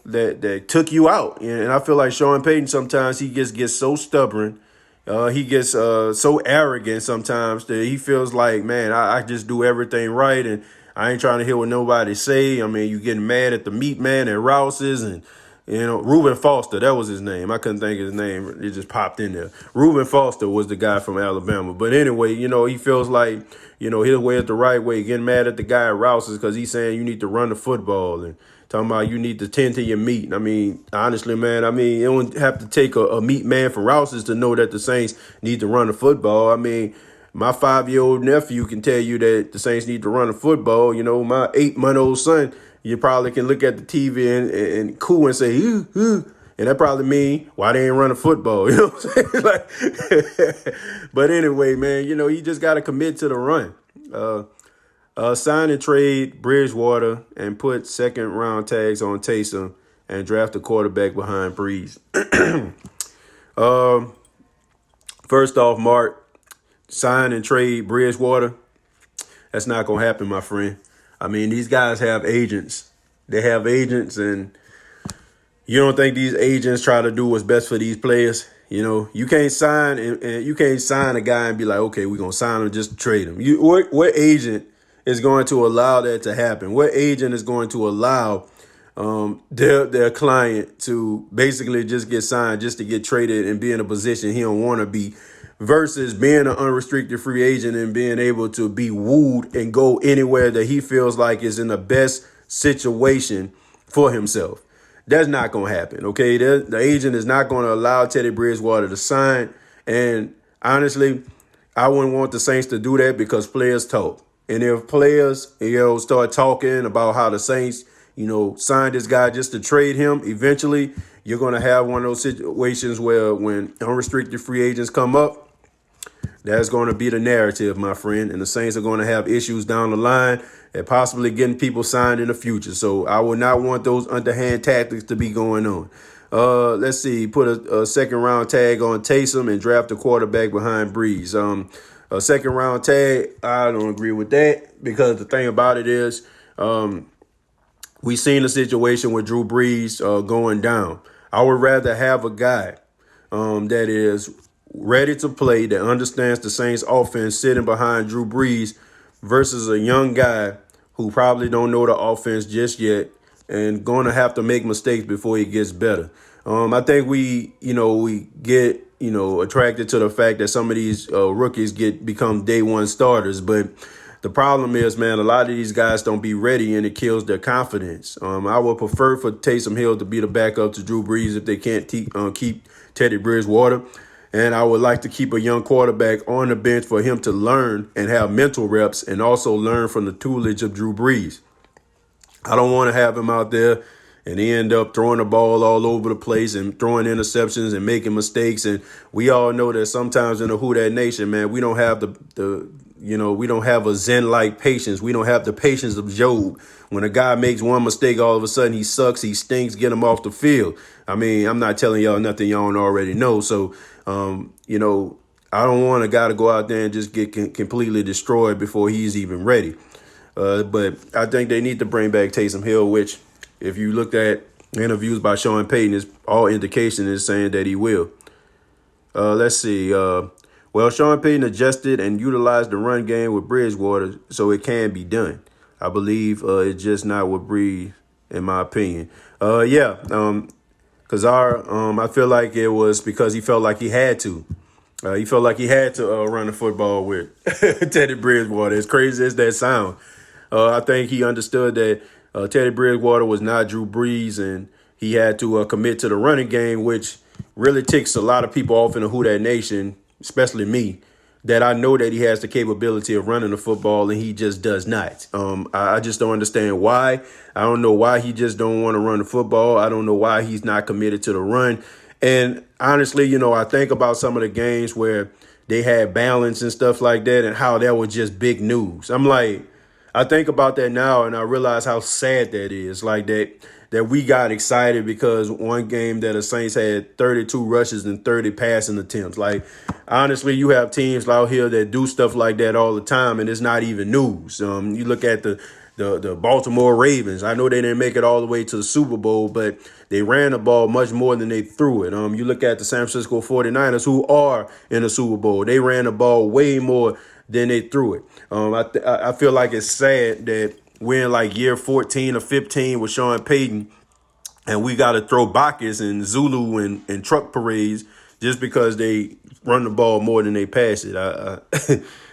that took you out. And I feel like Sean Payton, sometimes he just gets so stubborn. He gets so arrogant sometimes that he feels like, man, I just do everything right. And I ain't trying to hear what nobody say. I mean, you getting mad at the meat man at Rouse's and, Reuben Foster, that was his name. I couldn't think of his name. It just popped in there. Reuben Foster was the guy from Alabama. But anyway, he feels like, his way is the right way, getting mad at the guy at Rouse's because he's saying you need to run the football and talking about you need to tend to your meat. I mean, honestly, man, it don't have to take a meat man from Rouse's to know that the Saints need to run the football. I mean, my 5-year-old nephew can tell you that the Saints need to run the football. My 8-month-old son, you probably can look at the TV and coo and say, ooh. And that probably mean why they ain't running football. You know what I'm saying? But anyway, man, you just got to commit to the run. Sign and trade Bridgewater and put second-round tags on Taysom and draft a quarterback behind Brees. First off, Mark, sign and trade Bridgewater. That's not going to happen, my friend. I mean, these guys have agents. They have agents, and you don't think these agents try to do what's best for these players? You can't sign and you can't sign a guy and be like, okay, we're going to sign him just to trade him. What agent is going to allow that to happen? What agent is going to allow their client to basically just get signed just to get traded and be in a position he don't want to be, versus being an unrestricted free agent and being able to be wooed and go anywhere that he feels like is in the best situation for himself? That's not going to happen, okay? The agent is not going to allow Teddy Bridgewater to sign. And honestly, I wouldn't want the Saints to do that because players talk. And if players, start talking about how the Saints, signed this guy just to trade him, eventually you're going to have one of those situations where when unrestricted free agents come up, that's going to be the narrative, my friend. And the Saints are going to have issues down the line and possibly getting people signed in the future. So I would not want those underhand tactics to be going on. Let's see. Put a second-round tag on Taysom and draft a quarterback behind Brees. A second-round tag, I don't agree with that because the thing about it is we've seen a situation with Drew Brees going down. I would rather have a guy that is ready to play, that understands the Saints offense sitting behind Drew Brees versus a young guy who probably don't know the offense just yet and going to have to make mistakes before he gets better. I think we get, attracted to the fact that some of these rookies become day one starters. But the problem is, man, a lot of these guys don't be ready and it kills their confidence. I would prefer for Taysom Hill to be the backup to Drew Brees if they can't keep Teddy Bridgewater. And I would like to keep a young quarterback on the bench for him to learn and have mental reps and also learn from the toolage of Drew Brees. I don't want to have him out there and he end up throwing the ball all over the place and throwing interceptions and making mistakes. And we all know that sometimes in the Who Dat Nation, man, we don't have the we don't have a Zen-like patience. We don't have the patience of Job. When a guy makes one mistake, all of a sudden he sucks, he stinks, get him off the field. I mean, I'm not telling y'all nothing y'all don't already know. So, I don't want a guy to go out there and just get completely destroyed before he's even ready. But I think they need to bring back Taysom Hill, which if you looked at interviews by Sean Payton, is all indication is saying that he will. Let's see. Well, Sean Payton adjusted and utilized the run game with Bridgewater, so it can be done. I believe it's just not with Brees, in my opinion. Because I feel like it was because he felt like he had to. He felt like he had to run the football with Teddy Bridgewater. As crazy as that sound, I think he understood that Teddy Bridgewater was not Drew Brees, and he had to commit to the running game, which really ticks a lot of people off in the Who Dat Nation, especially me, that I know that he has the capability of running the football, and he just does not. I just don't understand why. I don't know why he just don't want to run the football. I don't know why he's not committed to the run. And honestly, I think about some of the games where they had balance and stuff like that and how that was just big news. I'm like, I think about that now and I realize how sad that is. Like that we got excited because one game that the Saints had 32 rushes and 30 passing attempts. Like, honestly, you have teams out here that do stuff like that all the time, and it's not even news. You look at the Baltimore Ravens. I know they didn't make it all the way to the Super Bowl, but they ran the ball much more than they threw it. You look at the San Francisco 49ers, who are in the Super Bowl. They ran the ball way more than they threw it. I feel like it's sad that we're in like year 14 or 15 with Sean Payton, and we got to throw Bacchus and Zulu and truck parades just because they run the ball more than they pass it.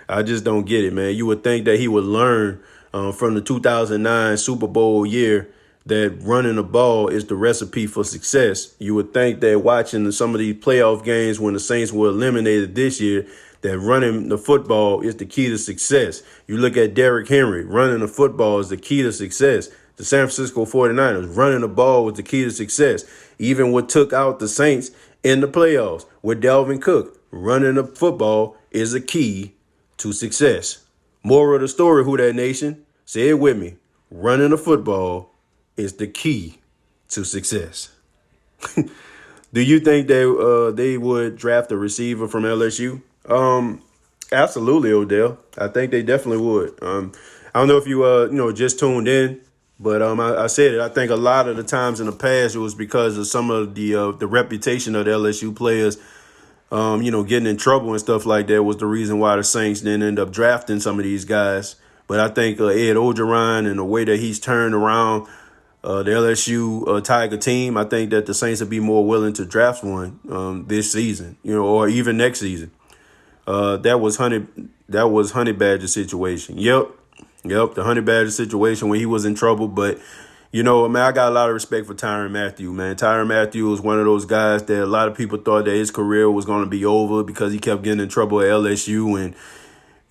I just don't get it, man. You would think that he would learn from the 2009 Super Bowl year that running the ball is the recipe for success. You would think that watching some of these playoff games when the Saints were eliminated this year, that running the football is the key to success. You look at Derrick Henry, running the football is the key to success. The San Francisco 49ers, running the ball was the key to success. Even what took out the Saints in the playoffs with Dalvin Cook, running the football is a key to success. Moral of the story, Who Dat Nation? Say it with me. Running the football is the key to success. Do you think they would draft a receiver from LSU? Absolutely, Odell. I think they definitely would. I don't know if you just tuned in, but I said it. I think a lot of the times in the past it was because of some of the reputation of the LSU players, getting in trouble and stuff like that was the reason why the Saints didn't end up drafting some of these guys. But I think Ed Orgeron and the way that he's turned around the LSU Tiger team, I think that the Saints would be more willing to draft one this season, or even next season. That was Honey Badger situation. Yep, the Honey Badger situation when he was in trouble. But, I got a lot of respect for Tyrann Mathieu, man. Tyrann Mathieu was one of those guys that a lot of people thought that his career was going to be over because he kept getting in trouble at LSU. And,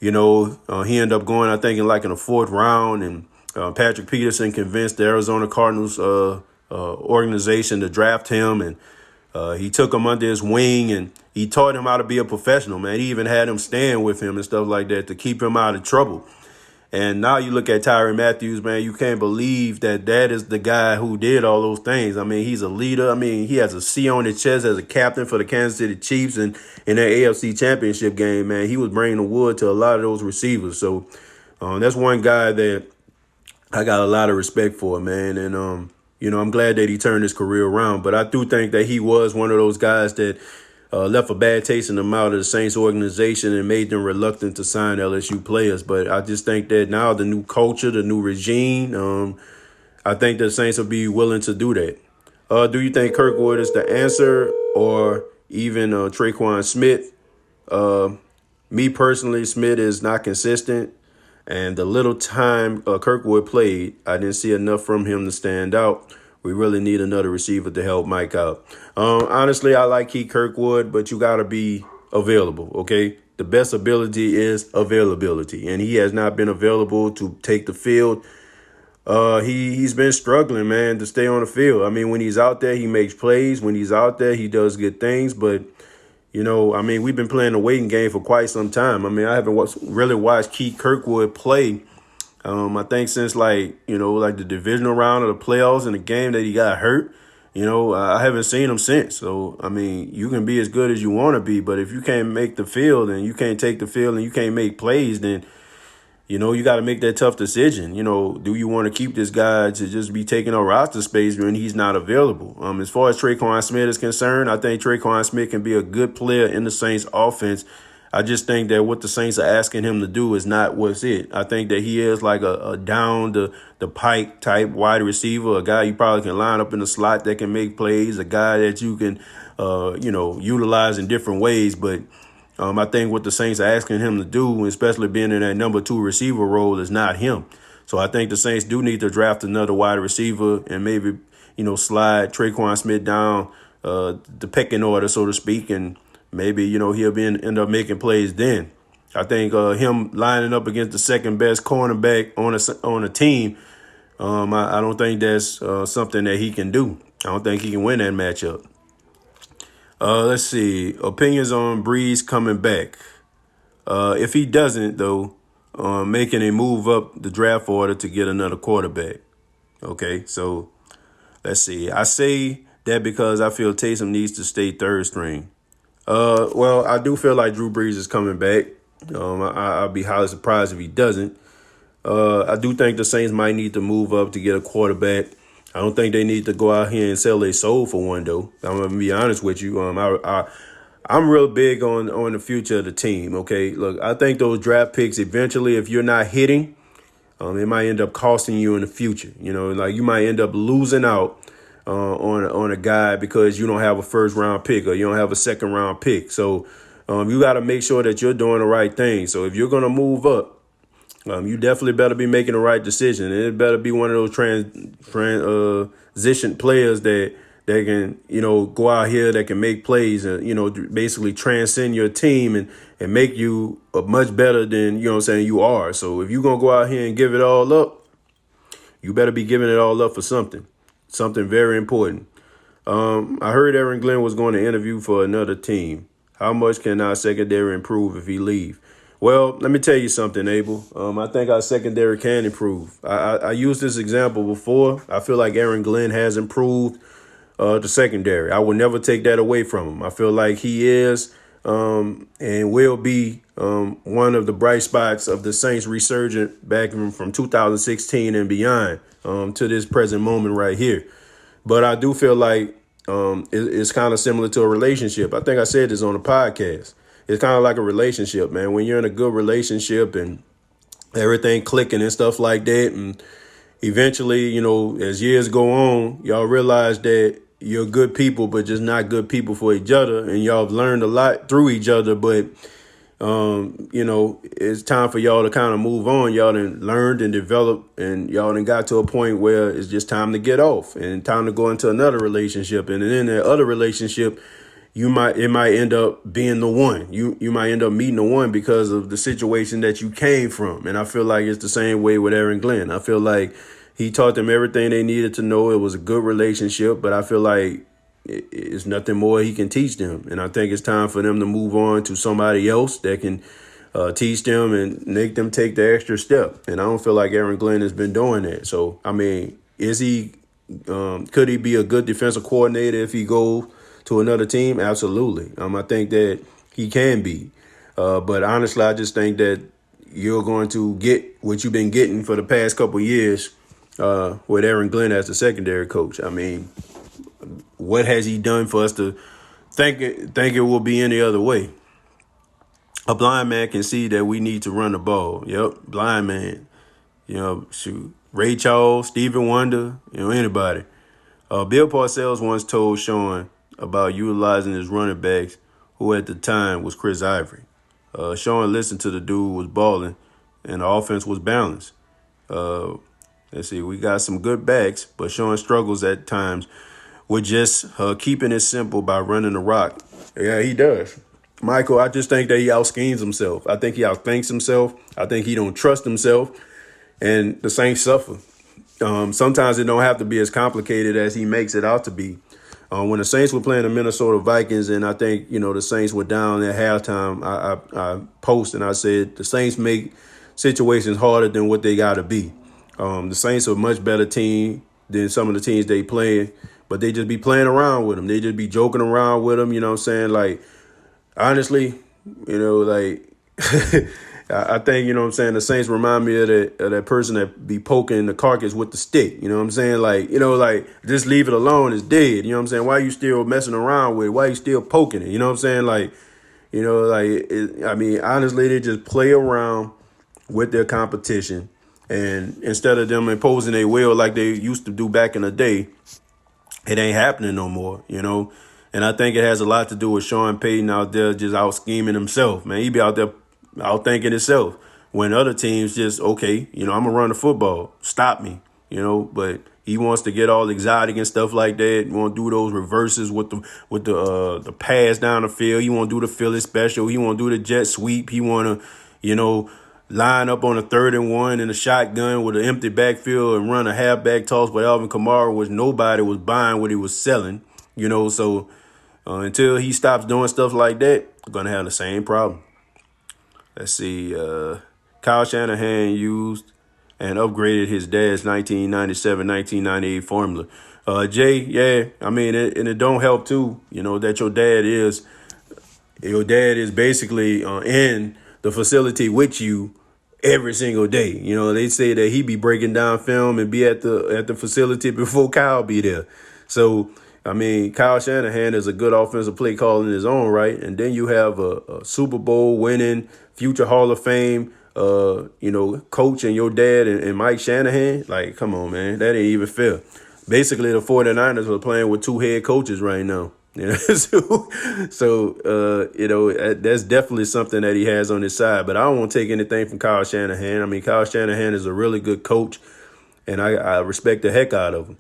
he ended up going, I think, in the fourth round. And Patrick Peterson convinced the Arizona Cardinals organization to draft him. And he took him under his wing and he taught him how to be a professional, man. He even had him stand with him and stuff like that to keep him out of trouble. And now you look at Tyrann Mathieu, man, you can't believe that is the guy who did all those things. I mean, he's a leader. I mean, he has a C on his chest as a captain for the Kansas City Chiefs. And in that AFC Championship game, man, he was bringing the wood to a lot of those receivers. So that's one guy that I got a lot of respect for, man. And, I'm glad that he turned his career around. But I do think that he was one of those guys that left a bad taste in the mouth of the Saints organization and made them reluctant to sign LSU players. But I just think that now the new culture, the new regime, I think the Saints will be willing to do that. Do you think Kirkwood is the answer or even Tre'Quan Smith? Me personally, Smith is not consistent. And the little time Kirkwood played, I didn't see enough from him to stand out. We really need another receiver to help Mike out. Honestly, I like Keith Kirkwood, but you got to be available, okay? The best ability is availability, and he has not been available to take the field. He's been struggling, man, to stay on the field. I mean, when he's out there, he makes plays. When he's out there, he does good things. But, I mean, we've been playing the waiting game for quite some time. I mean, I haven't really watched Keith Kirkwood play. I think since like the divisional round of the playoffs and the game that he got hurt, I haven't seen him since. So, I mean, you can be as good as you want to be, but if you can't make the field and you can't take the field and you can't make plays, then you got to make that tough decision. Do you want to keep this guy to just be taking up roster space when he's not available? As far as Tre'Quan Smith is concerned, I think Tre'Quan Smith can be a good player in the Saints offense. I just think that what the Saints are asking him to do is not what's it. I think that he is like a down the pike type wide receiver, a guy you probably can line up in the slot that can make plays, a guy that you can, utilize in different ways. But I think what the Saints are asking him to do, especially being in that number 2 receiver role, is not him. So I think the Saints do need to draft another wide receiver and maybe, slide Tre'Quan Smith down the pecking order, so to speak, and maybe, he'll end up making plays then. I think him lining up against the second best cornerback on a team, I don't think that's something that he can do. I don't think he can win that matchup. Let's see. Opinions on Brees coming back. If he doesn't, though, making a move up the draft order to get another quarterback. Okay, so let's see. I say that because I feel Taysom needs to stay third string. Well, I do feel like Drew Brees is coming back. I'll be highly surprised if he doesn't. I do think the Saints might need to move up to get a quarterback. I don't think they need to go out here and sell their soul for one, though. I'm going to be honest with you. I'm real big on the future of the team, okay? Look, I think those draft picks eventually, if you're not hitting, it might end up costing you in the future. Like you might end up losing out on a guy because you don't have a first-round pick or you don't have a second-round pick. So you got to make sure that you're doing the right thing. So if you're going to move up, you definitely better be making the right decision. And it better be one of those transition players that can, go out here that can make plays and, basically transcend your team and make you much better than, you are. So if you're going to go out here and give it all up, you better be giving it all up for something very important. I heard Aaron Glenn was going to interview for another team. How much can our secondary improve if he leave? Well, let me tell you something, Abel. I think our secondary can improve. I used this example before. I feel like Aaron Glenn has improved the secondary. I will never take that away from him. I feel like he is and will be one of the bright spots of the Saints resurgent back from 2016 and beyond to this present moment right here. But I do feel like it's kind of similar to a relationship. I think I said this on the podcast. It's kind of like a relationship, man. When you're in a good relationship and everything clicking and stuff like that, and eventually, as years go on, y'all realize that you're good people, but just not good people for each other, and y'all have learned a lot through each other, but it's time for y'all to kind of move on. Y'all done learned and developed, and y'all done got to a point where it's just time to get off and time to go into another relationship. And in that other relationship, it might end up being the one. You might end up meeting the one because of the situation that you came from. And I feel like it's the same way with Aaron Glenn. I feel like he taught them everything they needed to know. It was a good relationship, but I feel like it's nothing more he can teach them. And I think it's time for them to move on to somebody else that can teach them and make them take the extra step. And I don't feel like Aaron Glenn has been doing that. So, I mean, could he be a good defensive coordinator if he goes to another team? Absolutely. I think that he can be. But honestly, I just think that you're going to get what you've been getting for the past couple of years with Aaron Glenn as the secondary coach. I mean, what has he done for us to think it will be any other way? A blind man can see that we need to run the ball. Yep, blind man. Shoot. Ray Charles, Stevie Wonder, anybody. Bill Parcells once told Sean about utilizing his running backs, who at the time was Chris Ivory. Sean listened to the dude was balling, and the offense was balanced. Let's see, we got some good backs, but Sean struggles at times with just keeping it simple by running the rock. Yeah, he does. Michael, I just think that he out-schemes himself. I think he outthinks himself. I think he don't trust himself, and the Saints suffer. Sometimes it don't have to be as complicated as he makes it out to be. When the Saints were playing the Minnesota Vikings, and I think, the Saints were down at halftime, I posted and I said the Saints make situations harder than what they got to be. The Saints are a much better team than some of the teams they play, but they just be playing around with them. They just be joking around with them, you know what I'm saying? Like, honestly, I think, you know what I'm saying, the Saints remind me of that person that be poking the carcass with the stick. You know what I'm saying? Like, just leave it alone. It's dead. You know what I'm saying? Why you still messing around with it? Why you still poking it? You know what I'm saying? Honestly, they just play around with their competition. And instead of them imposing their will like they used to do back in the day, it ain't happening no more, And I think it has a lot to do with Sean Payton out there just out scheming himself, man. He be out there outthinking himself when other teams just, okay, I'm going to run the football. Stop me, But he wants to get all exotic and stuff like that. He want to do those reverses with the pass down the field. He want to do the Philly special. He want to do the jet sweep. He want to, line up on a 3rd and 1 in a shotgun with an empty backfield and run a halfback toss with Alvin Kamara, which nobody was buying what he was selling, So until he stops doing stuff like that, we're going to have the same problem. Let's see. Kyle Shanahan used and upgraded his dad's 1997-1998 formula. Jay, yeah, it don't help too, that your dad is basically in the facility with you every single day. They say that he be breaking down film and be at the facility before Kyle be there. So, Kyle Shanahan is a good offensive play caller in his own right. And then you have a Super Bowl winning, future Hall of Fame, coach and your dad and Mike Shanahan. Like, come on, man. That ain't even fair. Basically, the 49ers are playing with 2 head coaches right now. That's definitely something that he has on his side. But I don't want to take anything from Kyle Shanahan. Kyle Shanahan is a really good coach, and I respect the heck out of him.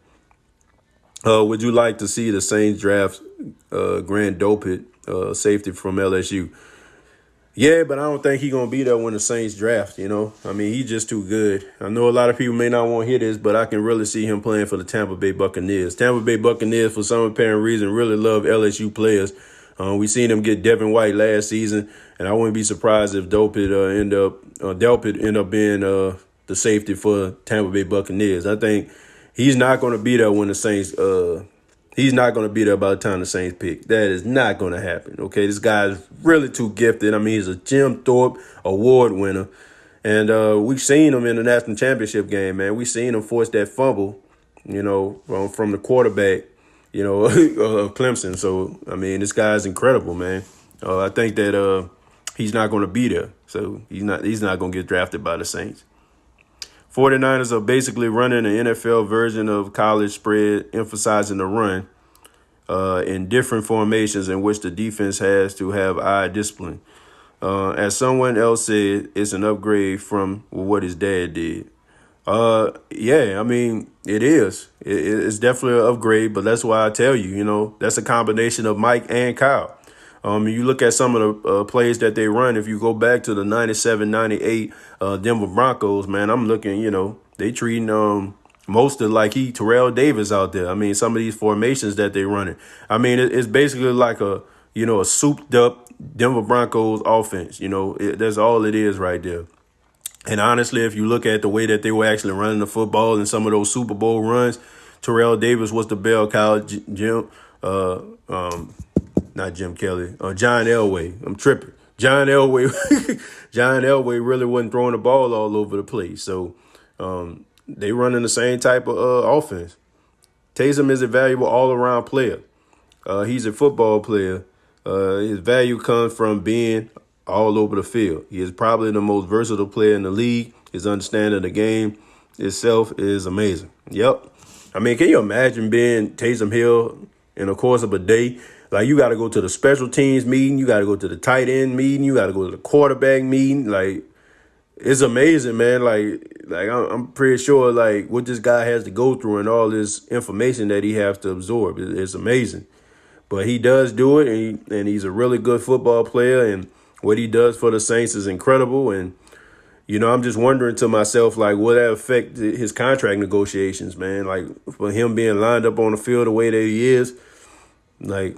Would you like to see the Saints draft Grant Dopit, safety from LSU? Yeah, but I don't think he's going to be there when the Saints draft, he's just too good. I know a lot of people may not want to hear this, but I can really see him playing for the Tampa Bay Buccaneers. Tampa Bay Buccaneers, for some apparent reason, really love LSU players. We seen them get Devin White last season, and I wouldn't be surprised if Delpit end up being the safety for Tampa Bay Buccaneers. I think he's not going to be there when the Saints he's not going to be there by the time the Saints pick. That is not going to happen, okay? This guy is really too gifted. He's a Jim Thorpe Award winner. And we've seen him in the national championship game, man. We've seen him force that fumble, from the quarterback, of Clemson. So, this guy is incredible, man. I think that he's not going to be there. So he's not going to get drafted by the Saints. 49ers are basically running an NFL version of college spread, emphasizing the run in different formations in which the defense has to have eye discipline. As someone else said, it's an upgrade from what his dad did. It is. It's definitely an upgrade, but that's why I tell you, that's a combination of Mike and Kyle. You look at some of the plays that they run. If you go back to the 97-98 Denver Broncos, man, I'm looking, they treating Mostert like Terrell Davis out there. Some of these formations that they running. It's basically like a souped up Denver Broncos offense. That's all it is right there. And honestly, if you look at the way that they were actually running the football in some of those Super Bowl runs, Terrell Davis was the bell cow. Not Jim Kelly, John Elway. I'm tripping. John Elway really wasn't throwing the ball all over the place. So they running the same type of offense. Taysom is a valuable all-around player. He's a football player. His value comes from being all over the field. He is probably the most versatile player in the league. His understanding of the game itself is amazing. Yep. Can you imagine being Taysom Hill in the course of a day? Like, you got to go to the special teams meeting. You got to go to the tight end meeting. You got to go to the quarterback meeting. Like, it's amazing, man. I'm pretty sure, what this guy has to go through and all this information that he has to absorb. It's amazing. But he does do it, and he's a really good football player. And what he does for the Saints is incredible. And, I'm just wondering to myself, will that affect his contract negotiations, man? For him being lined up on the field the way that he is, Like,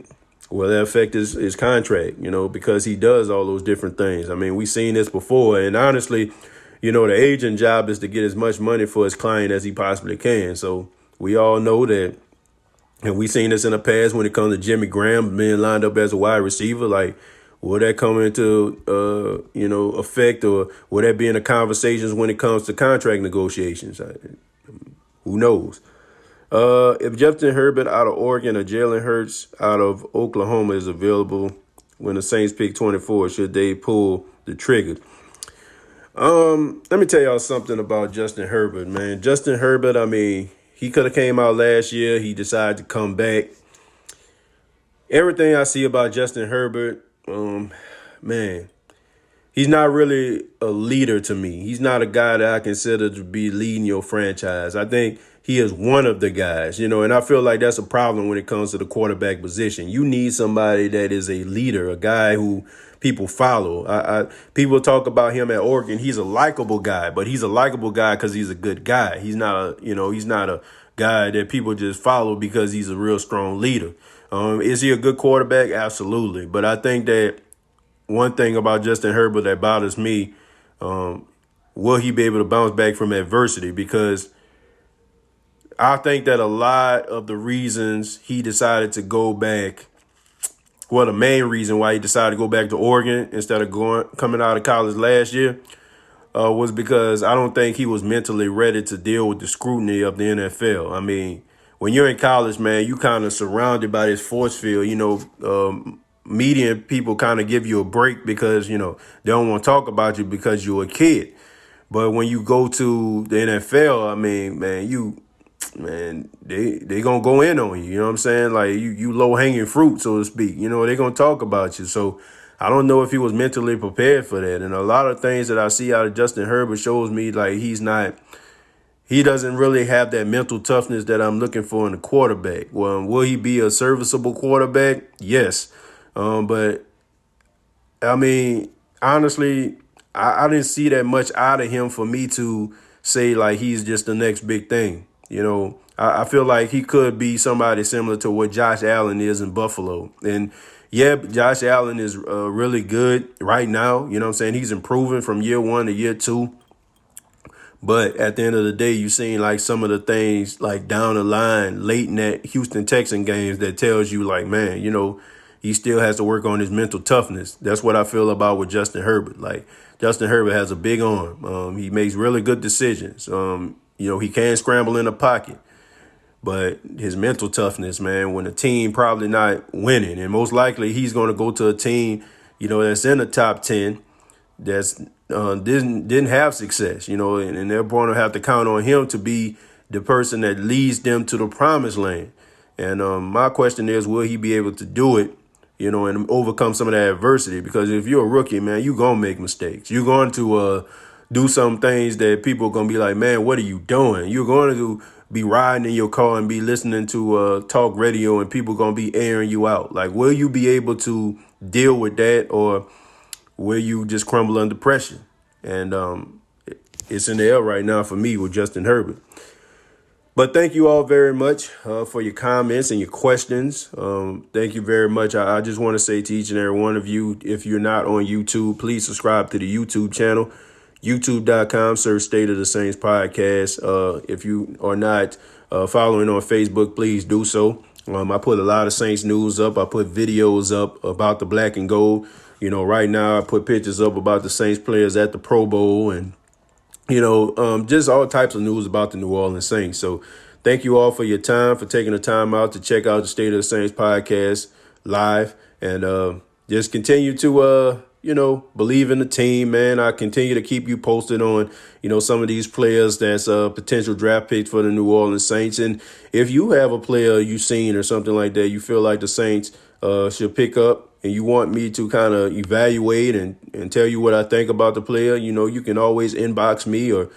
will that affect his contract, because he does all those different things. I mean, we've seen this before. And honestly, the agent job is to get as much money for his client as he possibly can. So we all know that. And we've seen this in the past when it comes to Jimmy Graham being lined up as a wide receiver. Like, will that come into, effect, or will that be in the conversations when it comes to contract negotiations? Who knows? If Justin Herbert out of Oregon or Jalen Hurts out of Oklahoma is available when the Saints pick 24, should they pull the trigger? Let me tell y'all something about Justin Herbert, man. Justin Herbert, I mean, he could have came out last year. He decided to come back. Everything I see about Justin Herbert, man, he's not really a leader to me. He's not a guy that I consider to be leading your franchise. I think he is one of the guys, and I feel like that's a problem when it comes to the quarterback position. You need somebody that is a leader, a guy who people follow. People talk about him at Oregon. He's a likable guy, but he's a likable guy because he's a good guy. He's not a guy that people just follow because he's a real strong leader. Is he a good quarterback? Absolutely. But I think that one thing about Justin Herbert that bothers me, will he be able to bounce back from adversity? Because I think that a lot of the reasons he decided to go back, the main reason why he decided to go back to Oregon instead of coming out of college last year, was because I don't think he was mentally ready to deal with the scrutiny of the NFL. I mean, when you're in college, man, you kind of surrounded by this force field. Media and people kind of give you a break because, they don't want to talk about you because you're a kid. But when you go to the NFL, I mean, man, they gonna go in on you. You know what I'm saying? Like you low hanging fruit, so to speak. They're gonna talk about you. So I don't know if he was mentally prepared for that. And a lot of things that I see out of Justin Herbert shows me like he doesn't really have that mental toughness that I'm looking for in a quarterback. Well, will he be a serviceable quarterback? Yes. But I mean, honestly, I didn't see that much out of him for me to say like he's just the next big thing. I feel like he could be somebody similar to what Josh Allen is in Buffalo. And yeah, Josh Allen is really good right now. You know what I'm saying? He's improving from year one to year two. But at the end of the day, you've seen like some of the things like down the line, late in that Houston Texan games that tells you like, man, he still has to work on his mental toughness. That's what I feel about with Justin Herbert. Like Justin Herbert has a big arm. He makes really good decisions. He can scramble in the pocket. But his mental toughness, man, when a team probably not winning, and most likely he's going to go to a team, that's in the top 10, that's didn't have success, and they're going to have to count on him to be the person that leads them to the promised land. And my question is, will he be able to do it, and overcome some of that adversity? Because if you're a rookie, man, you're going to make mistakes. You're going to do some things that people are going to be like, man, what are you doing? You're going to be riding in your car and be listening to talk radio and people going to be airing you out. Like, will you be able to deal with that, or will you just crumble under pressure? And it's in the air right now for me with Justin Herbert. But thank you all very much for your comments and your questions. Thank you very much. I just want to say to each and every one of you, if you're not on YouTube, please subscribe to the YouTube channel. YouTube.com, search State of the Saints podcast. If you are not following on Facebook, please do so. I put a lot of Saints news up. I put videos up about the black and gold. Right now I put pictures up about the Saints players at the Pro Bowl and, just all types of news about the New Orleans Saints. So thank you all for your time, for taking the time out to check out the State of the Saints podcast live. And just continue to believe in the team, man. I continue to keep you posted on, some of these players that's potential draft picks for the New Orleans Saints. And if you have a player you've seen or something like that, you feel like the Saints should pick up and you want me to kind of evaluate and tell you what I think about the player, you can always inbox me or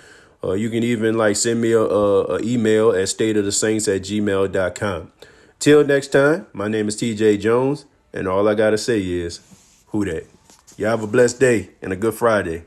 you can even like send me a email at stateofthesaints@gmail.com. Till next time, my name is TJ Jones, and all I got to say is, who dat? Y'all have a blessed day and a good Friday.